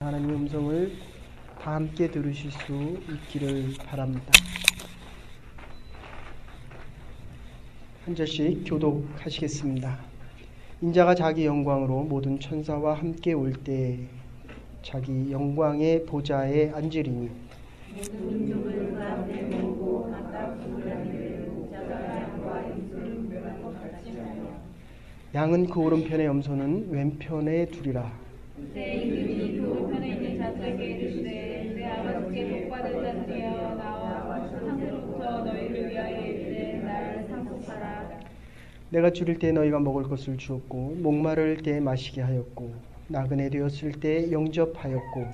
하나님의 음성을 다 함께 들으실 수 있기를 바랍니다. 한 절씩 교독하시겠습니다. 인자가 자기 영광으로 모든 천사와 함께 올 때 자기 영광의 보좌에 앉으리니 양은 그 오른편에 염소는 왼편에 두리라. 내 임금이 그 오른편에 있는 자들에게 이르시되 내 아버지께 복받을 자들이여 나와 상으로부터 너희를 위하여 이르되 나를 상속하라. 내가 줄일 때 너희가 먹을 것을 주었고 목마를 때 마시게 하였고 나그네 되었을 때 영접하였고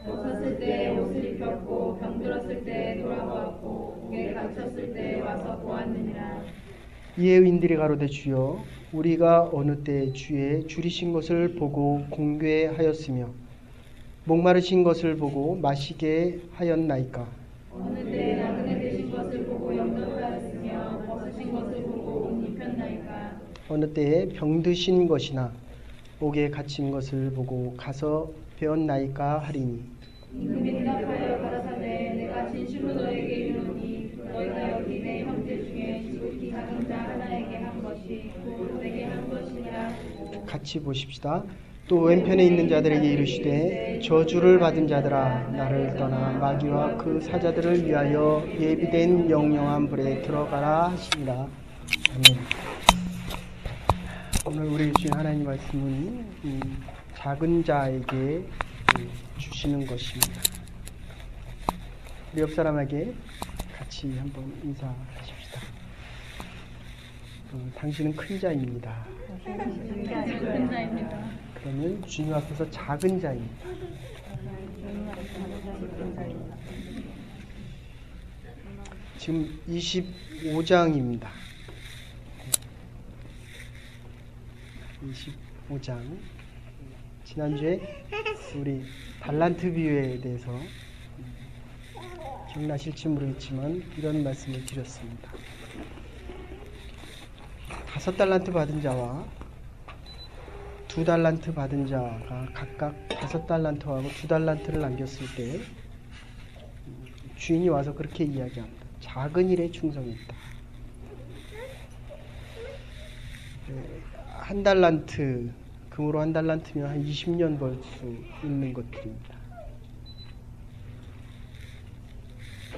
벗었을 때 옷을 입혔고 병들었을 때 돌아보았고 옥에 갇혔을 때 와서 보았느니라. 이에 의인들이 가로되 주여 우리가 어느 때 주의 줄이신 것을 보고 공궤하였으며 목마르신 것을 보고 마시게 하였나이까. 어느 때 나그네 되신 것을 보고 영접하였으며 벗으신 것을 보고 옷 입혔나이까. 어느 때에 병드신 것이나 옥에 갇힌 것을 보고 가서 배웠나이까 하리니 임금이 대답하여 가라사대 내가 진실로 너에게 이르노니 너희가 여기 내 형제 중에 지극히 작은 자 하나에게 한 것이 곧 내게 한 것이니라. 같이 보십시다. 또 왼편에 있는 자들에게 이르시되 저주를 받은 자들아 나를 떠나 마귀와 그 사자들을 위하여 예비된 영영한 불에 들어가라 하시니라. 아멘. 오늘 우리 주신 하나님 말씀은 작은 자에게 주시는 것입니다. 우리 옆 사람에게 같이 한번 인사하십시다. 당신은 큰 자입니다. 큰 자입니다. 그러면 주님 앞에서 작은 자입니다. 지금 25장입니다. 25장. 지난주에 우리 달란트 비유에 대해서 기억나실지 모르겠지만 이런 말씀을 드렸습니다. 5달란트 받은 자와 2달란트 받은 자가 각각 5달란트하고 2달란트를 남겼을 때 주인이 와서 그렇게 이야기합니다. 작은 일에 충성했다. 1달란트, 금으로 1달란트면 한 20년 벌 수 있는 것들입니다.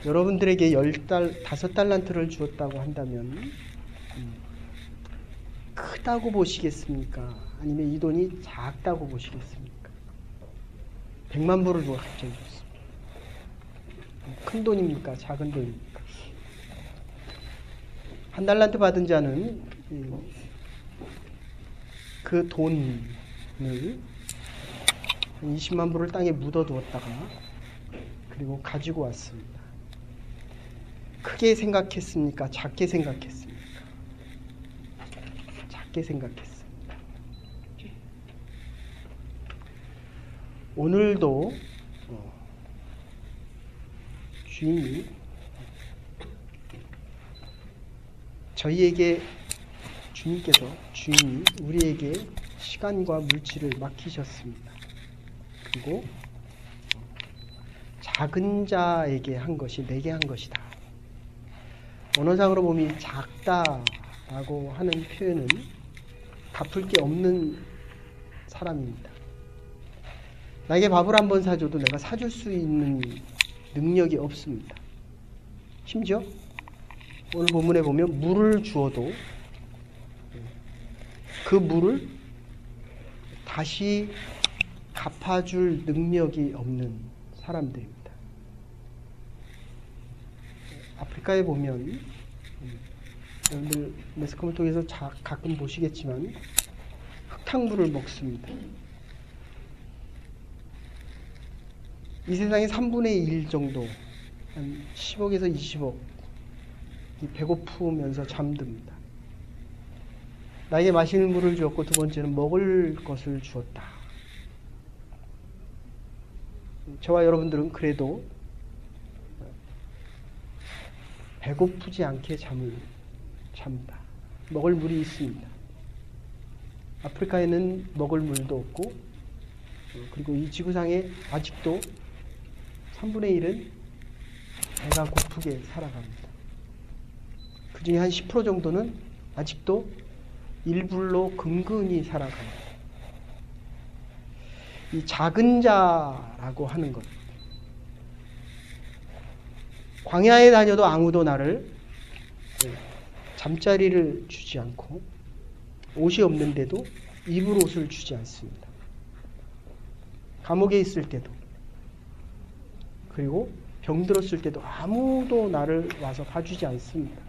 여러분들에게 5달란트를 주었다고 한다면 크다고 보시겠습니까? 아니면 이 돈이 작다고 보시겠습니까? 100만 불을 누가 갑자기 줬습니다. 큰 돈입니까? 작은 돈입니까? 1달란트 받은 자는 그 돈을 20만 불을 땅에 묻어두었다가 그리고 가지고 왔습니다. 크게 생각했습니까? 작게 생각했습니까? 작게 생각했습니다. 오늘도 주인이 주인이 우리에게 시간과 물질을 맡기셨습니다. 그리고 작은 자에게 한 것이 내게 한 것이다. 언어상으로 보면 작다라고 하는 표현은 갚을 게 없는 사람입니다. 나에게 밥을 한번 사줘도 내가 사줄 수 있는 능력이 없습니다. 심지어 오늘 본문에 보면 물을 주어도 그 물을 다시 갚아줄 능력이 없는 사람들입니다. 아프리카에 보면 여러분들 매스컴을 통해서 가끔 보시겠지만 흙탕물을 먹습니다. 이 세상의 3분의 1 정도, 한 10억에서 20억 배고프면서 잠듭니다. 나에게 마시는 물을 주었고 두 번째는 먹을 것을 주었다. 저와 여러분들은 그래도 배고프지 않게 잠을 잡니다. 먹을 물이 있습니다. 아프리카에는 먹을 물도 없고 그리고 이 지구상에 아직도 3분의 1은 배가 고프게 살아갑니다. 그 중에 한 10% 정도는 아직도 일불로 근근히 살아갑니다. 이 작은 자라고 하는 것. 광야에 다녀도 아무도 나를 잠자리를 주지 않고 옷이 없는데도 입을 옷을 주지 않습니다. 감옥에 있을 때도 그리고 병들었을 때도 아무도 나를 와서 봐주지 않습니다.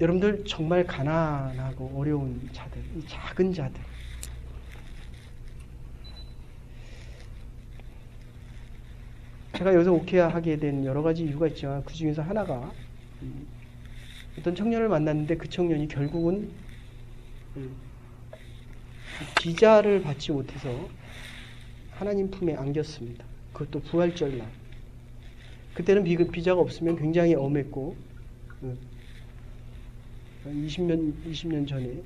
여러분들 정말 가난하고 어려운 자들, 이 작은 자들, 제가 여기서 오케이하게 된 여러 가지 이유가 있지만 그 중에서 하나가 어떤 청년을 만났는데 그 청년이 결국은 비자를 받지 못해서 하나님 품에 안겼습니다. 그것도 부활절 날. 그때는 비자가 없으면 굉장히 엄했고 20년 전에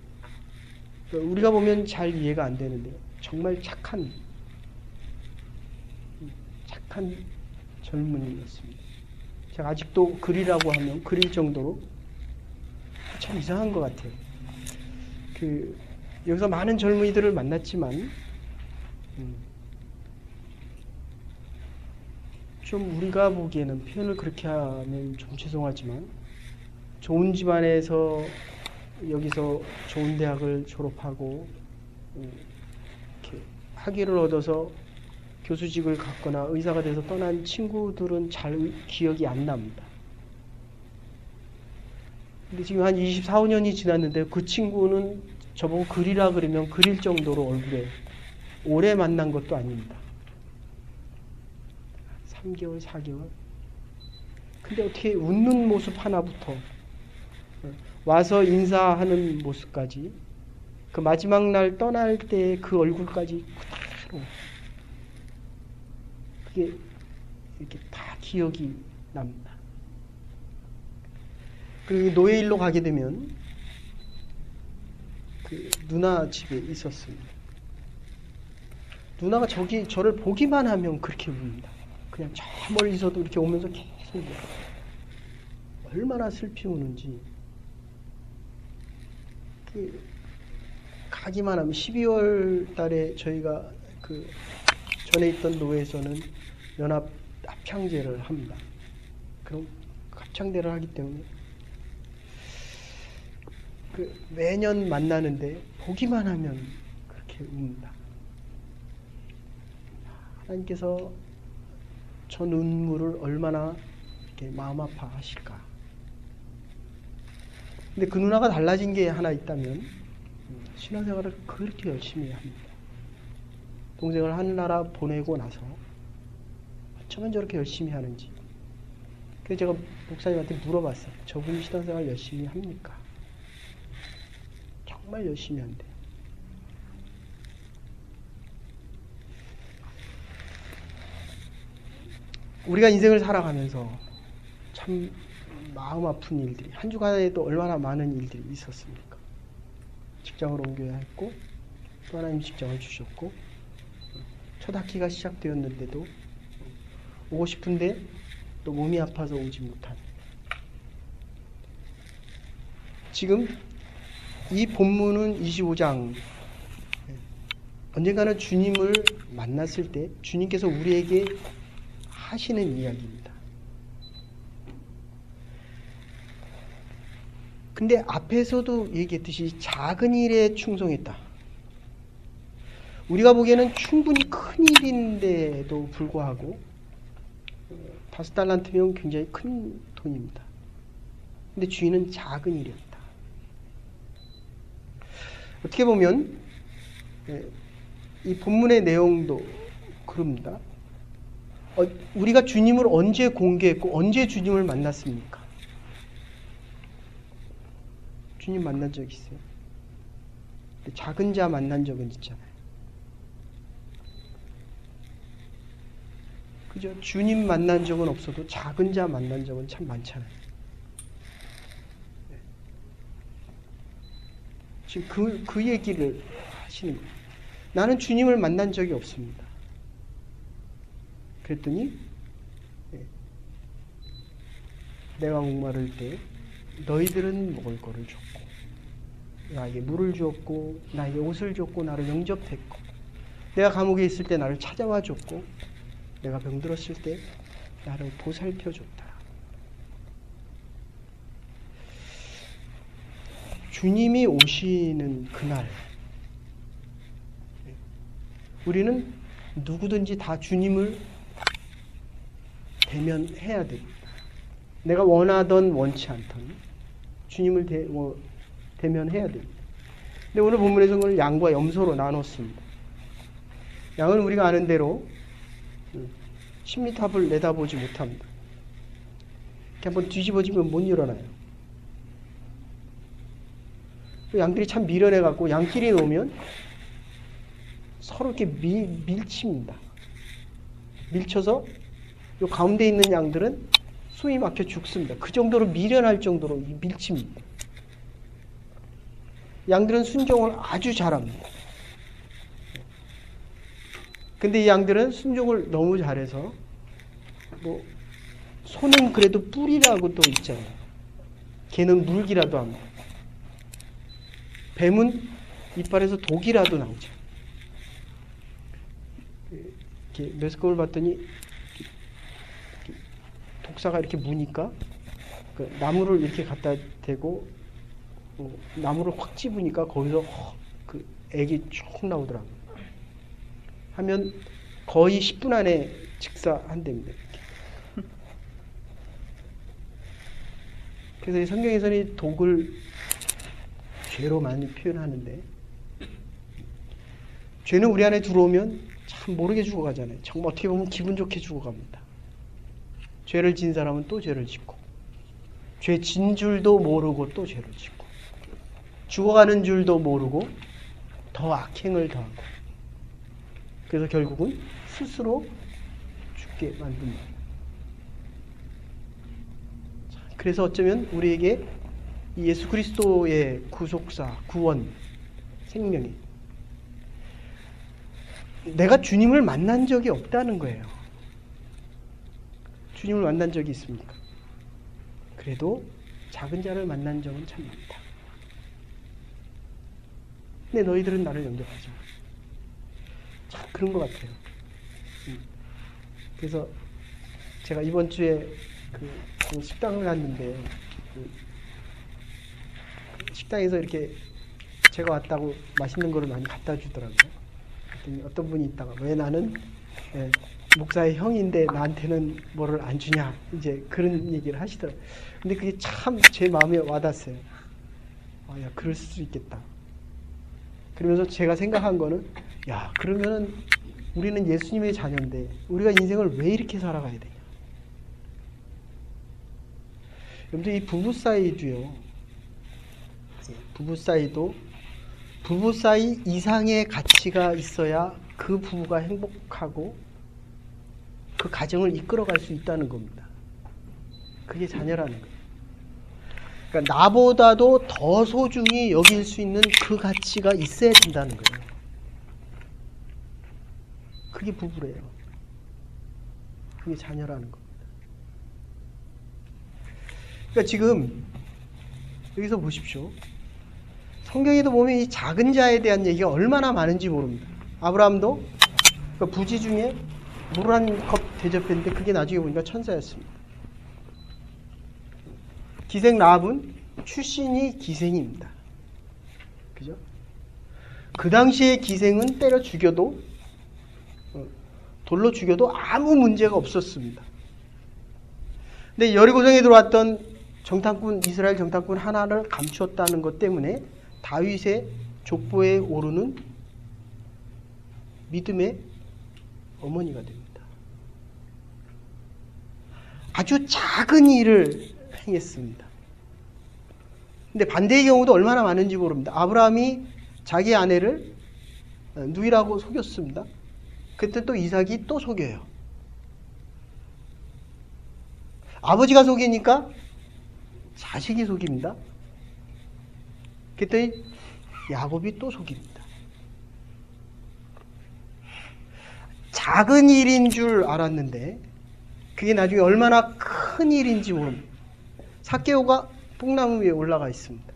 우리가 보면 잘 이해가 안 되는데 정말 착한 젊은이였습니다. 제가 아직도 그리라고 하면 그릴 정도로 참 이상한 것 같아요. 여기서 많은 젊은이들을 만났지만 좀 우리가 보기에는 표현을 그렇게 하면 좀 죄송하지만 좋은 집안에서 여기서 좋은 대학을 졸업하고 이렇게 학위를 얻어서 교수직을 갖거나 의사가 돼서 떠난 친구들은 잘 기억이 안 납니다. 근데 지금 한 24, 5년이 지났는데 그 친구는 저보고 그리라 그러면 그릴 정도로 얼굴에 오래 만난 것도 아닙니다. 3개월, 4개월. 근데 어떻게 웃는 모습 하나부터 와서 인사하는 모습까지 그 마지막 날 떠날 때 그 얼굴까지 그대로 그게 이렇게 다 기억이 납니다. 그리고 노예일로 가게 되면 그 누나 집에 있었습니다. 누나가 저를 보기만 하면 그렇게 웁니다. 그냥 저 멀리서도 이렇게 오면서 계속 울어요. 얼마나 슬피 우는지. 가기만 하면 12월 달에 저희가 그 전에 있던 노회에서는 연합 합창제를 합니다. 그럼 합창대를 하기 때문에 매년 만나는데 보기만 하면 그렇게 웁니다. 하나님께서 저 눈물을 얼마나 이렇게 마음 아파하실까. 근데 그 누나가 달라진 게 하나 있다면 신앙생활을 그렇게 열심히 합니다. 동생을 하늘나라 보내고 나서 어쩌면 저렇게 열심히 하는지. 그래서 제가 목사님한테 물어봤어요. 저분 신앙생활 열심히 합니까? 정말 열심히 한대요. 우리가 인생을 살아가면서 참 마음 아픈 일들이 한 주간에도 얼마나 많은 일들이 있었습니까? 직장을 옮겨야 했고 또 하나님 직장을 주셨고 첫 학기가 시작되었는데도 오고 싶은데 또 몸이 아파서 오지 못한. 지금 이 본문은 25장 언젠가는 주님을 만났을 때 주님께서 우리에게 하시는 이야기입니다. 근데 앞에서도 얘기했듯이 작은 일에 충성했다. 우리가 보기에는 충분히 큰 일인데도 불구하고 5달란트면 굉장히 큰 돈입니다. 근데 주인은 작은 일이었다. 어떻게 보면 이 본문의 내용도 그럽니다. 우리가 주님을 언제 공개했고 언제 주님을 만났습니까? 주님 만난 적 있어요? 작은 자 만난 적은 있잖아요. 그죠? 주님 만난 적은 없어도 작은 자 만난 적은 참 많잖아요. 지금 그 얘기를 하시는 거예요. 나는 주님을 만난 적이 없습니다. 그랬더니 내가 목마를 때 너희들은 먹을 거를 줬고 나에게 물을 주었고 나에게 옷을 줬고 나를 영접했고 내가 감옥에 있을 때 나를 찾아와 줬고 내가 병들었을 때 나를 보살펴 줬다. 주님이 오시는 그날 우리는 누구든지 다 주님을 대면해야 됩니다. 내가 원하던 원치 않던 주님을 대면해야 됩니다. 근데 오늘 본문에서 그걸 양과 염소로 나눴습니다. 양은 우리가 아는 대로 십리탑을 내다보지 못합니다. 이렇게 한번 뒤집어지면 못 일어나요. 양들이 참 미련해갖고 양끼리 놓으면 서로 이렇게 밀칩니다. 밀쳐서 요 가운데 있는 양들은 숨이 막혀 죽습니다. 그 정도로 미련할 정도로 밀칩니다. 양들은 순종을 아주 잘합니다. 근데 이 양들은 순종을 너무 잘해서 소는 그래도 뿔이라고 또 있잖아요. 개는 물기라도 합니다. 뱀은 이빨에서 독이라도 나오죠. 이렇게 매스컴을 봤더니 독사가 이렇게 무니까 그 나무를 이렇게 갖다 대고 나무를 확 집으니까 거기서 그 액이 쭉 나오더라고요. 하면 거의 10분 안에 직사한답니다. 그래서 이 성경에서는 이 독을 죄로 많이 표현하는데 죄는 우리 안에 들어오면 참 모르게 죽어가잖아요. 정말 어떻게 보면 기분 좋게 죽어갑니다. 죄를 진 사람은 또 죄를 짓고 죄 진 줄도 모르고 또 죄를 짓고 죽어가는 줄도 모르고 더 악행을 더하고 그래서 결국은 스스로 죽게 만듭니다. 그래서 어쩌면 우리에게 예수 그리스도의 구속사, 구원, 생명이 내가 주님을 만난 적이 없다는 거예요. 주님을 만난 적이 있습니까? 그래도 작은 자를 만난 적은 참 많다. 근데 너희들은 나를 영접하지 마. 참 그런 것 같아요. 그래서 제가 이번 주에 그 식당을 갔는데 식당에서 이렇게 제가 왔다고 맛있는 거를 많이 갖다 주더라고요. 그랬더니 어떤 분이 있다가 왜 나는 목사의 형인데 나한테는 뭐를 안 주냐 이제 그런 얘기를 하시더라고요. 근데 그게 참 제 마음에 와닿았어요. 야 그럴 수 있겠다. 그러면서 제가 생각한 거는 야 그러면은 우리는 예수님의 자녀인데 우리가 인생을 왜 이렇게 살아가야 되냐. 여러분들 이 부부 사이도요. 부부 사이도 부부 사이 이상의 가치가 있어야 그 부부가 행복하고 그 가정을 이끌어갈 수 있다는 겁니다. 그게 자녀라는 거예요. 그러니까 나보다도 더 소중히 여길 수 있는 그 가치가 있어야 된다는 거예요. 그게 부부래요. 그게 자녀라는 겁니다. 그러니까 지금 여기서 보십시오. 성경에도 보면 이 작은 자에 대한 얘기가 얼마나 많은지 모릅니다. 아브라함도 그 부지 중에 물 한 컵 대접했는데 그게 나중에 보니까 천사였습니다. 기생 라합은 출신이 기생입니다. 그죠? 그 당시에 기생은 때려 죽여도 돌로 죽여도 아무 문제가 없었습니다. 근데 여리고성에 들어왔던 정탐꾼 이스라엘 정탐꾼 하나를 감추었다는 것 때문에 다윗의 족보에 오르는 믿음의 어머니가 됩니다. 아주 작은 일을 행했습니다. 근데 반대의 경우도 얼마나 많은지 모릅니다. 아브라함이 자기 아내를 누이라고 속였습니다. 그때 또 이삭이 또 속여요. 아버지가 속이니까 자식이 속입니다. 그랬더니 야곱이 또 속입니다. 작은 일인 줄 알았는데 그게 나중에 얼마나 큰 일인지 모릅니다. 삭개오가 뽕나무 위에 올라가 있습니다.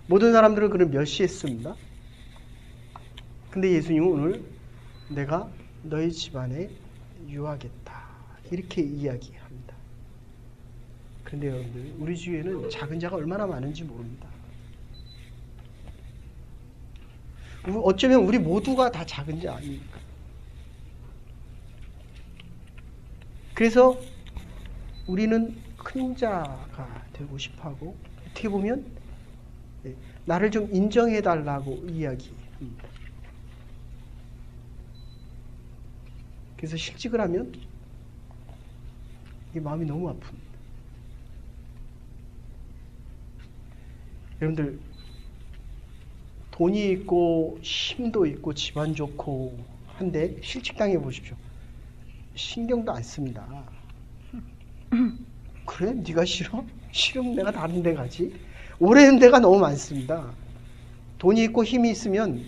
모든 사람들은 그를 멸시했습니다. 근데 예수님은 오늘 내가 너희 집안에 유하겠다 이렇게 이야기합니다. 그런데 여러분들 우리 주위에는 작은 자가 얼마나 많은지 모릅니다. 어쩌면 우리 모두가 다 작은 자 아닙니까? 그래서 우리는 큰 자가 되고 싶어하고 어떻게 보면 나를 좀 인정해달라고 이야기합니다. 그래서 실직을 하면 이 마음이 너무 아픕니다. 여러분들 돈이 있고 힘도 있고 집안 좋고 한데 실직당해 보십시오. 신경도 안 씁니다. 그래? 네가 싫어? 싫으면 내가 다른 데 가지. 오래된 데가 너무 많습니다. 돈이 있고 힘이 있으면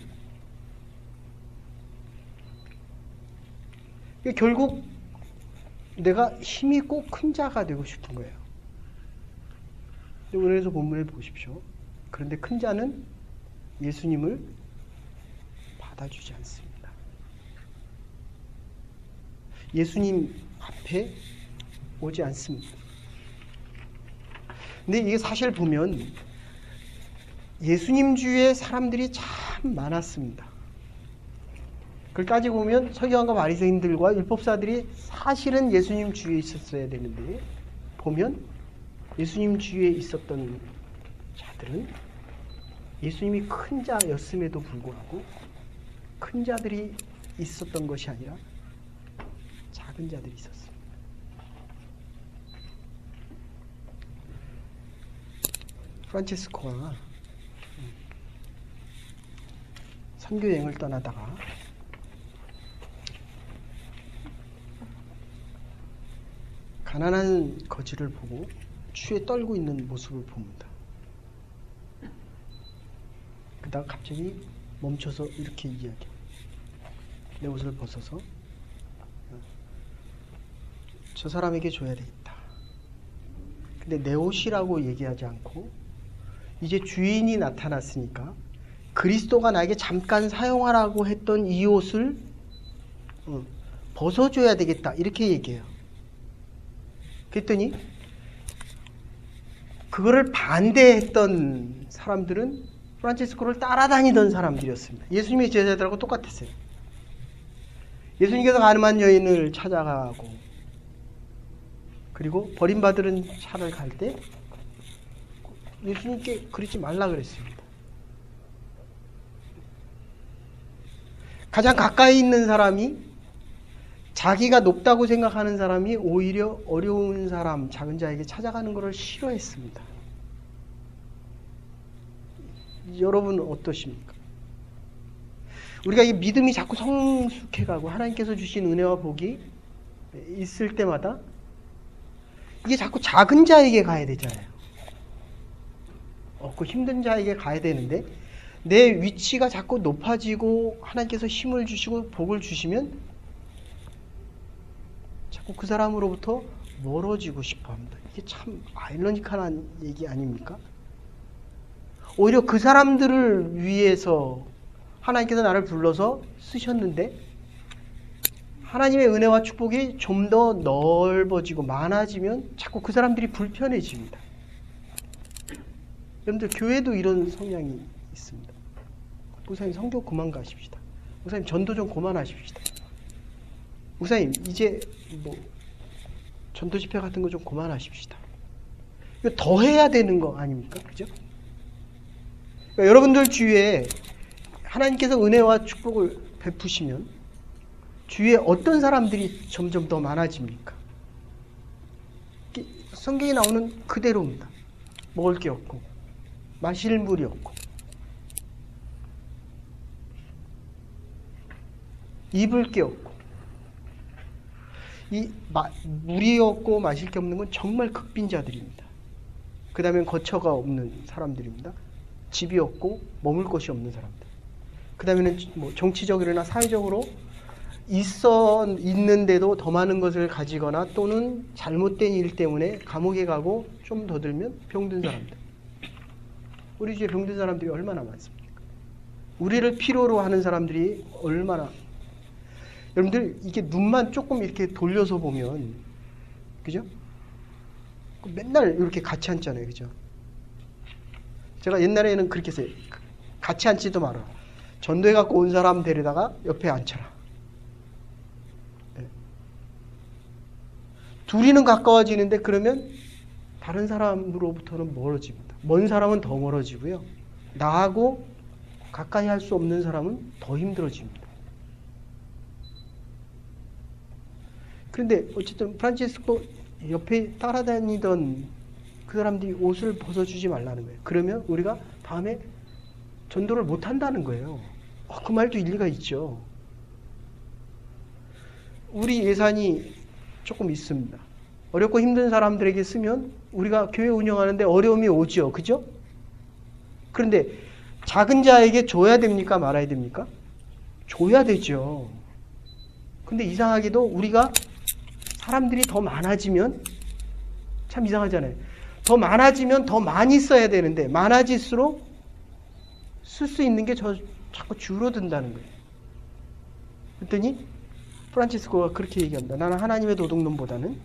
결국 내가 힘이 있고 큰 자가 되고 싶은 거예요. 오늘에서 본문을 보십시오. 그런데 큰 자는 예수님을 받아주지 않습니다. 예수님 앞에 오지 않습니다. 근데 이게 사실 보면 예수님 주위에 사람들이 참 많았습니다. 그걸 따지고 보면 서기관과 바리새인들과 율법사들이 사실은 예수님 주위에 있었어야 되는데 보면 예수님 주위에 있었던 자들은 예수님이 큰 자였음에도 불구하고 큰 자들이 있었던 것이 아니라 작은 자들이 있었습니다. 프란체스코가 선교여행을 떠나다가 가난한 거지를 보고 추위에 떨고 있는 모습을 봅니다. 그러다가 갑자기 멈춰서 이렇게 이야기해요. 내 옷을 벗어서 저 사람에게 줘야 되겠다. 근데 내 옷이라고 얘기하지 않고 이제 주인이 나타났으니까 그리스도가 나에게 잠깐 사용하라고 했던 이 옷을 벗어줘야 되겠다 이렇게 얘기해요. 그랬더니 그거를 반대했던 사람들은 프란체스코를 따라다니던 사람들이었습니다. 예수님의 제자들하고 똑같았어요. 예수님께서 가늠한 여인을 찾아가고 그리고 버림받은 차를 갈 때 예수님께 그러지 말라 그랬습니다. 가장 가까이 있는 사람이 자기가 높다고 생각하는 사람이 오히려 어려운 사람, 작은 자에게 찾아가는 것을 싫어했습니다. 여러분 어떠십니까? 우리가 이 믿음이 자꾸 성숙해가고 하나님께서 주신 은혜와 복이 있을 때마다 이게 자꾸 작은 자에게 가야 되잖아요. 없고 힘든 자에게 가야 되는데 내 위치가 자꾸 높아지고 하나님께서 힘을 주시고 복을 주시면 자꾸 그 사람으로부터 멀어지고 싶어 합니다. 이게 참 아이러니컬한 얘기 아닙니까? 오히려 그 사람들을 위해서 하나님께서 나를 불러서 쓰셨는데 하나님의 은혜와 축복이 좀 더 넓어지고 많아지면 자꾸 그 사람들이 불편해집니다. 여러분들 교회도 이런 성향이 있습니다. 목사님 성교 그만 가십시다. 목사님 전도 좀 그만하십시다. 목사님 이제 뭐 전도 집회 같은 거 좀 그만하십시다. 이거 더 해야 되는 거 아닙니까? 그죠? 그러니까 여러분들 주위에 하나님께서 은혜와 축복을 베푸시면 주위에 어떤 사람들이 점점 더 많아집니까? 성경에 나오는 그대로입니다. 먹을 게 없고 마실 물이 없고 입을 게 없고 물이 없고 마실 게 없는 건 정말 극빈자들입니다. 그 다음엔 거처가 없는 사람들입니다. 집이 없고 머물 곳이 없는 사람들. 그 다음에는 뭐 정치적으로나 사회적으로 있는데도 더 많은 것을 가지거나 또는 잘못된 일 때문에 감옥에 가고 좀 더 들면 병든 사람들. 우리 주위에 병든 사람들이 얼마나 많습니까? 우리를 필요로 하는 사람들이 얼마나. 여러분들 이게 눈만 조금 이렇게 돌려서 보면, 그죠? 맨날 이렇게 같이 앉잖아요, 그죠? 제가 옛날에는 그렇게 했어요. 같이 앉지도 마라. 전도해 갖고 온 사람 데려다가 옆에 앉혀라. 네. 둘이는 가까워지는데 그러면 다른 사람으로부터는 멀어집니다. 먼 사람은 더 멀어지고요. 나하고 가까이 할 수 없는 사람은 더 힘들어집니다. 그런데 어쨌든 프란치스코 옆에 따라다니던 그 사람들이 옷을 벗어주지 말라는 거예요. 그러면 우리가 다음에 전도를 못한다는 거예요. 그 말도 일리가 있죠. 우리 예산이 조금 있습니다. 어렵고 힘든 사람들에게 쓰면 우리가 교회 운영하는데 어려움이 오죠. 그죠? 그런데 작은 자에게 줘야 됩니까? 말아야 됩니까? 줘야 되죠. 근데 이상하게도 우리가 사람들이 더 많아지면 참 이상하잖아요. 더 많아지면 더 많이 써야 되는데 많아질수록 쓸 수 있는 게 자꾸 줄어든다는 거예요. 그랬더니 프란치스코가 그렇게 얘기합니다. 나는 하나님의 도둑놈보다는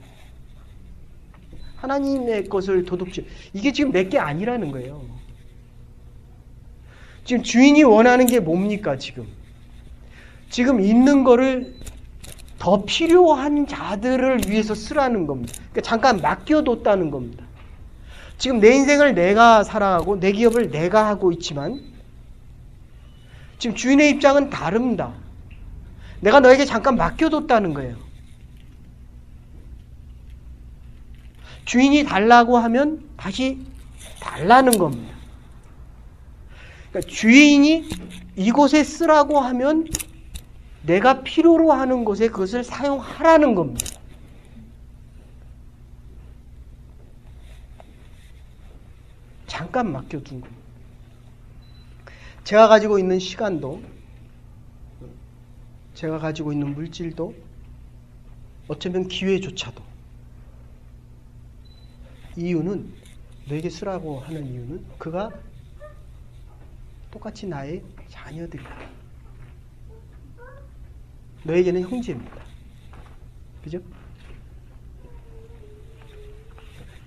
하나님의 것을 도둑질. 이게 지금 내 게 아니라는 거예요. 지금 주인이 원하는 게 뭡니까 지금? 지금 있는 거를 더 필요한 자들을 위해서 쓰라는 겁니다. 그러니까 잠깐 맡겨뒀다는 겁니다. 지금 내 인생을 내가 살아가고 내 기업을 내가 하고 있지만 지금 주인의 입장은 다릅니다. 내가 너에게 잠깐 맡겨뒀다는 거예요. 주인이 달라고 하면 다시 달라는 겁니다. 그러니까 주인이 이곳에 쓰라고 하면 내가 필요로 하는 곳에 그것을 사용하라는 겁니다. 잠깐 맡겨둔 겁니다. 제가 가지고 있는 시간도, 제가 가지고 있는 물질도, 어쩌면 기회조차도, 이유는, 너에게 쓰라고 하는 이유는 그가 똑같이 나의 자녀들이다. 너에게는 형제입니다. 그죠?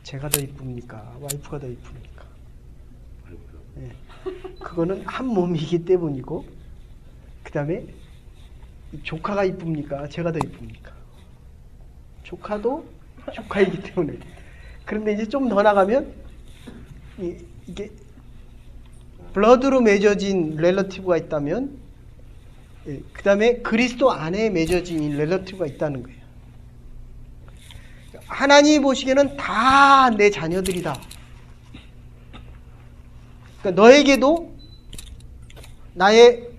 제가 더 이쁩니까? 와이프가 더 이쁩니까? 네. 그거는 한 몸이기 때문이고, 그 다음에 조카가 이쁩니까? 제가 더 이쁩니까? 조카도 조카이기 때문에. 그런데 이제 좀 더 나가면 이게 블러드로 맺어진 렐러티브가 있다면, 그 다음에 그리스도 안에 맺어진 렐러티브가 있다는 거예요. 하나님이 보시기에는 다 내 자녀들이다. 그러니까 너에게도 나의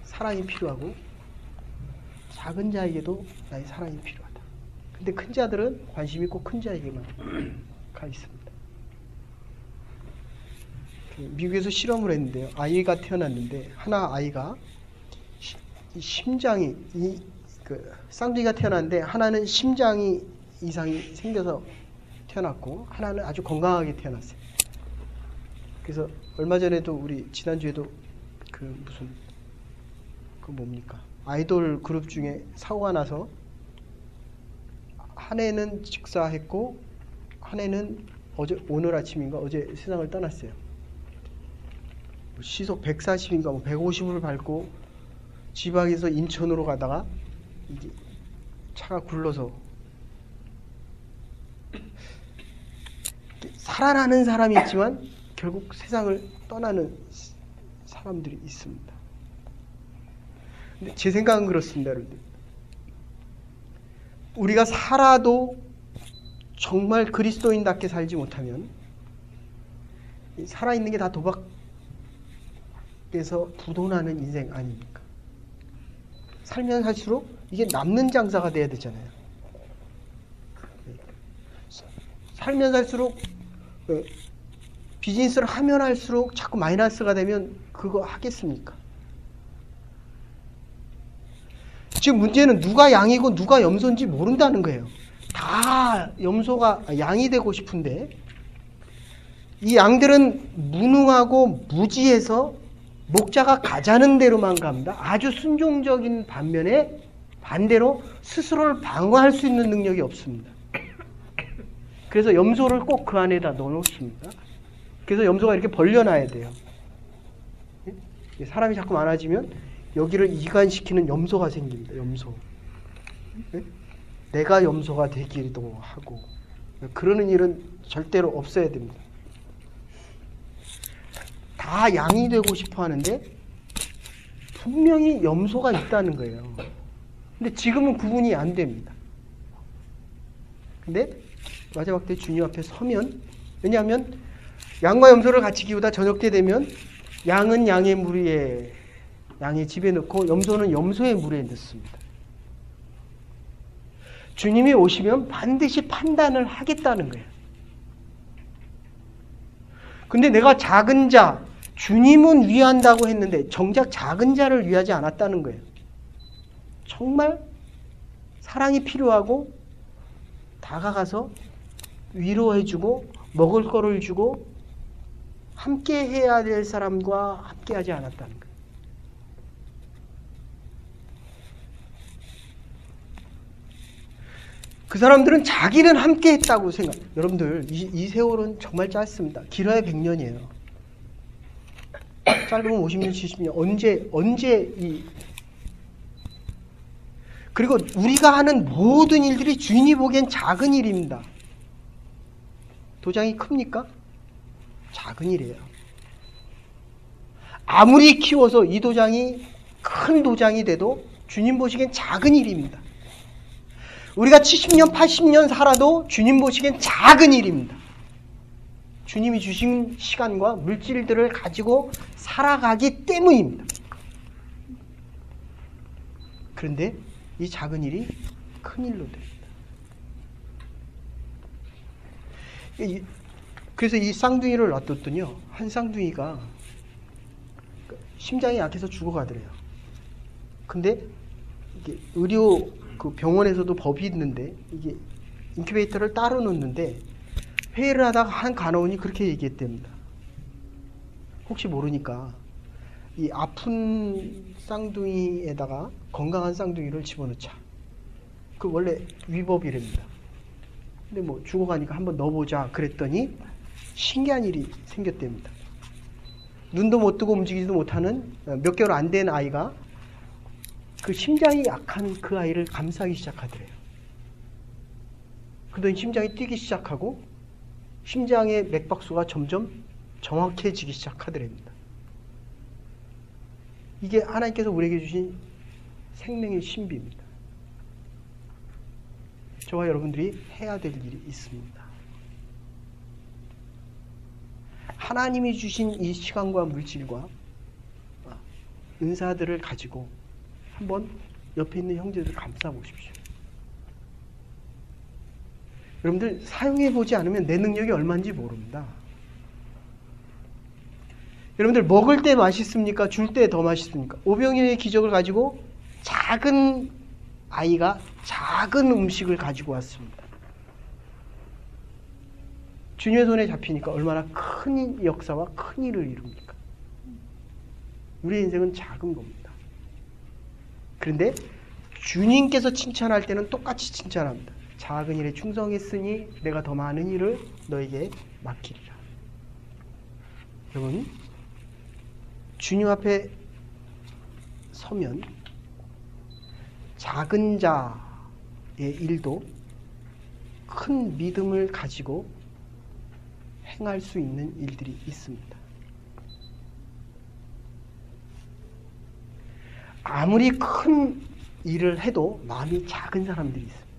사랑이 필요하고 작은 자에게도 나의 사랑이 필요하다. 근데 큰 자들은 관심이 꼭 큰 자에게만 가 있습니다. 미국에서 실험을 했는데요. 아이가 태어났는데 하나 아이가 심장이 쌍둥이가 태어났는데 하나는 심장이 이상이 생겨서 태어났고 하나는 아주 건강하게 태어났어요. 그래서 얼마 전에도 우리 지난주에도 뭡니까? 아이돌 그룹 중에 사고가 나서 한 애는 직사했고 한 애는 오늘 아침인가 어제 세상을 떠났어요. 시속 140인가 150을 밟고 지방에서 인천으로 가다가 이제 차가 굴러서 살아나는 사람이 있지만 결국 세상을 떠나는 사람들이 있습니다. 근데 제 생각은 그렇습니다, 여러분들. 우리가 살아도 정말 그리스도인답게 살지 못하면 살아있는 게 다 도박에서 부도나는 인생 아닙니까? 살면 살수록 이게 남는 장사가 돼야 되잖아요. 살면 살수록 비즈니스를 하면 할수록 자꾸 마이너스가 되면 그거 하겠습니까? 지금 문제는 누가 양이고 누가 염소인지 모른다는 거예요. 다 염소가 양이 되고 싶은데 이 양들은 무능하고 무지해서 목자가 가자는 대로만 갑니다. 아주 순종적인 반면에 반대로 스스로를 방어할 수 있는 능력이 없습니다. 그래서 염소를 꼭 그 안에다 넣어놓습니다. 그래서 염소가 이렇게 벌려놔야 돼요. 사람이 자꾸 많아지면 여기를 이간시키는 염소가 생깁니다. 염소. 내가 염소가 되기도 하고 그러는 일은 절대로 없어야 됩니다. 다 양이 되고 싶어 하는데 분명히 염소가 있다는 거예요. 근데 지금은 구분이 안 됩니다. 근데 마지막 때 주님 앞에 서면, 왜냐하면 양과 염소를 같이 키우다 저녁 때 되면 양은 양의 무리에, 양의 집에 넣고 염소는 염소의 무리에 넣습니다. 주님이 오시면 반드시 판단을 하겠다는 거예요. 근데 내가 작은 자, 주님은 위한다고 했는데 정작 작은 자를 위하지 않았다는 거예요. 정말 사랑이 필요하고 다가가서 위로해주고 먹을 거를 주고 함께 해야 될 사람과 함께 하지 않았다는 거예요. 그 사람들은 자기는 함께 했다고 생각. 여러분들 이 세월은 정말 짧습니다. 길어야 100년이에요. 짧으면 50년, 70년. 언제 그리고 우리가 하는 모든 일들이 주인이 보기엔 작은 일입니다. 도장이 큽니까? 작은 일이에요. 아무리 키워서 이 도장이 큰 도장이 돼도 주님 보시기엔 작은 일입니다. 우리가 70년, 80년 살아도 주님 보시기엔 작은 일입니다. 주님이 주신 시간과 물질들을 가지고 살아가기 때문입니다. 그런데 이 작은 일이 큰 일로 됩니다. 그래서 이 쌍둥이를 놔뒀더니요, 한 쌍둥이가 심장이 약해서 죽어가더래요. 근데 이게 의료 그 병원에서도 법이 있는데 이게 인큐베이터를 따로 놓는데 회의를 하다가 한 간호원이 그렇게 얘기했답니다. 혹시 모르니까 이 아픈 쌍둥이에다가 건강한 쌍둥이를 집어넣자. 그 원래 위법이랍니다. 근데 뭐 죽어가니까 한번 넣어보자 그랬더니 신기한 일이 생겼답니다. 눈도 못 뜨고 움직이지도 못하는 몇 개월 안 된 아이가 그 심장이 약한 그 아이를 감싸기 시작하더래요. 그러더니 심장이 뛰기 시작하고 심장의 맥박수가 점점 정확해지기 시작하더랍니다. 이게 하나님께서 우리에게 주신 생명의 신비입니다. 저와 여러분들이 해야 될 일이 있습니다. 하나님이 주신 이 시간과 물질과 은사들을 가지고 한번 옆에 있는 형제들을 감싸 보십시오. 여러분들 사용해 보지 않으면 내 능력이 얼마인지 모릅니다. 여러분들 먹을 때 맛있습니까? 줄 때 더 맛있습니까? 오병이어의 기적을 가지고 작은 아이가 작은 음식을 가지고 왔습니다. 주님의 손에 잡히니까 얼마나 큰 역사와 큰 일을 이룹니까? 우리의 인생은 작은 겁니다. 그런데 주님께서 칭찬할 때는 똑같이 칭찬합니다. 작은 일에 충성했으니 내가 더 많은 일을 너에게 맡기리라. 여러분, 주님 앞에 서면 작은 자의 일도 큰 믿음을 가지고 행할 수 있는 일들이 있습니다. 아무리 큰 일을 해도 마음이 작은 사람들이 있습니다.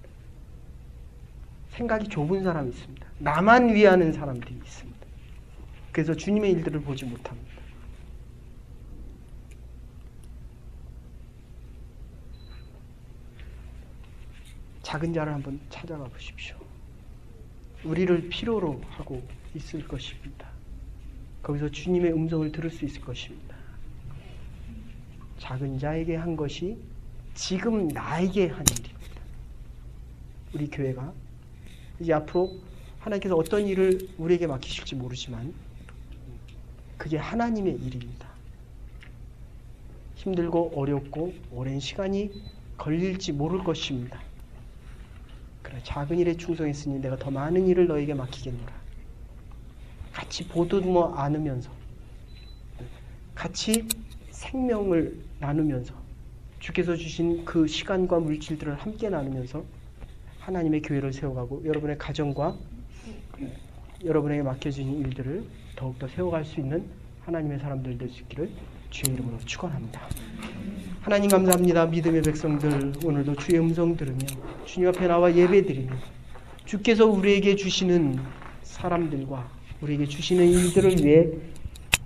생각이 좁은 사람이 있습니다. 나만 위하는 사람들이 있습니다. 그래서 주님의 일들을 보지 못합니다. 작은 자를 한번 찾아가 보십시오. 우리를 필요로 하고 있을 것입니다. 거기서 주님의 음성을 들을 수 있을 것입니다. 작은 자에게 한 것이 지금 나에게 한 일입니다. 우리 교회가 이제 앞으로 하나님께서 어떤 일을 우리에게 맡기실지 모르지만 그게 하나님의 일입니다. 힘들고 어렵고 오랜 시간이 걸릴지 모를 것입니다. 그래, 작은 일에 충성했으니 내가 더 많은 일을 너에게 맡기겠노라. 같이 보듬어 안으면서 같이 생명을 나누면서 주께서 주신 그 시간과 물질들을 함께 나누면서 하나님의 교회를 세워가고 여러분의 가정과 여러분에게 맡겨진 일들을 더욱더 세워갈 수 있는 하나님의 사람들 될 수 있기를 주의 이름으로 축원합니다. 하나님 감사합니다. 믿음의 백성들 오늘도 주의 음성 들으며 주님 앞에 나와 예배드리며 주께서 우리에게 주시는 사람들과 우리에게 주시는 일들을 위해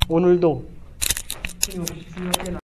오늘도 주님 앞에